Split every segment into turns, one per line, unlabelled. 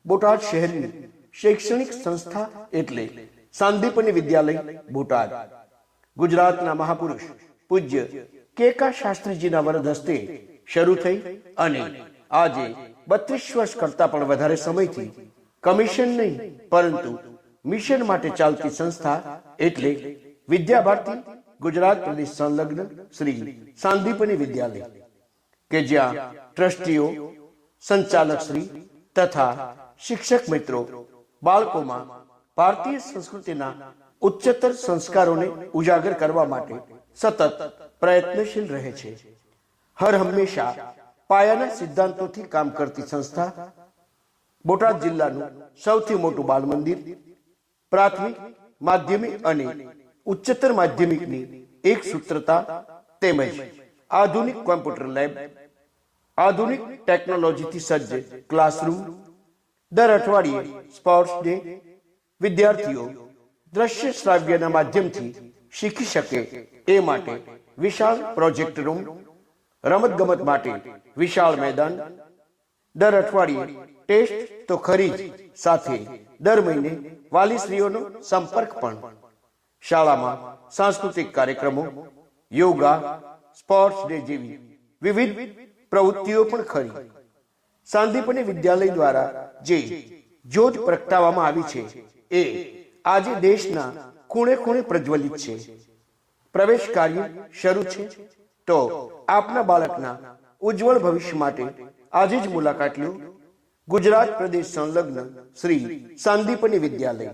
બોટાદ શહેરની શૈક્ષણિક સંસ્થા એટલે સાંદીપની વિદ્યાલય બોટાદ ગુજરાતના મહાપુરુષ પૂજ્ય કેકા શાસ્ત્રીજીના વરદ હસ્તે શરૂ થઈ અને આજે 32 વર્ષ કરતા પણ વધારે સમયથી કમિશન નહીં પરંતુ મિશન માટે ચાલતી સંસ્થા એટલે વિદ્યા ભારતી ગુજરાત પ્રદેશ સંલગ્ન શ્રી સાંદીપની વિદ્યાલય કે જ્યાં ટ્રસ્ટીઓ, સંચાલક શ્રી તથા શિક્ષક મિત્રો બાળકોમાં ભારતીય સંસ્કૃતિના ઉચ્ચતર સંસ્કારોને ઉજાગર કરવા માટે સતત પ્રયત્નશીલ રહે છે. હર હંમેશા પાયાના સિદ્ધાંતોથી કામ કરતી સંસ્થા બોટાદ જિલ્લાનું સૌથી મોટું બાળ મંદિર, પ્રાથમિક, માધ્યમિક અને ઉચ્ચતર માધ્યમિકની એક સૂત્રતા તેમજ આધુનિક કોમ્પ્યુટર લેબ, આધુનિક ટેકનોલોજીથી સજ્જ ક્લાસરૂમ, દર અઠવાડિયે સ્પોર્ટ્સ ડે, વિદ્યાર્થીઓ દ્રશ્ય શ્રાવ્યના માધ્યમથી શીખી શકે એ માટે વિશાળ પ્રોજેક્ટ રૂમ, રમતગમત માટે વિશાળ મેદાન, દર અઠવાડિયે ટેસ્ટ તો ખરી જ સાથે દર મહિને વાલીશ્રીઓનો સંપર્ક પણ. શાળામાં સાંસ્કૃતિક કાર્યક્રમો, યોગા, સ્પોર્ટ્સ ડે જેવી વિવિધ પ્રવૃત્તિઓ પણ ખરી. સાંદીપની વિદ્યાલય દ્વારા જે જ્યોત પ્રગટાવવામાં આવી છે એ આજે દેશના ખૂણે ખૂણે પ્રજ્વલિત છે. પ્રવેશ કાર્ય શરૂ છે તો આપના બાળકના ઉજ્જવળ ભવિષ્ય માટે આજે જ મુલાકાત લો. ગુજરાત પ્રદેશ સંલગ્ન શ્રી સાંદીપની વિદ્યાલય.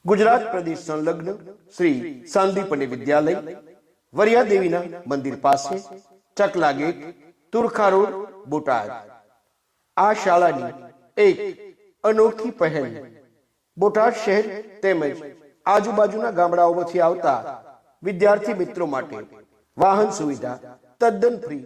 ગુજરાત પ્રદેશ સંલગ્ન શ્રી સાંદીપની વિદ્યાલય વરિયા દેવીના મંદિર પાસે, ચકલા ગેટ, તુરખા રોડ, બોટાદ. આ શાળાની એક અનોખી પહેલ બોટાદ શહેર તેમજ આજુબાજુના ગામડાઓમાંથી આવતા વિદ્યાર્થી મિત્રો માટે વાહન સુવિધા તદ્દન ફ્રી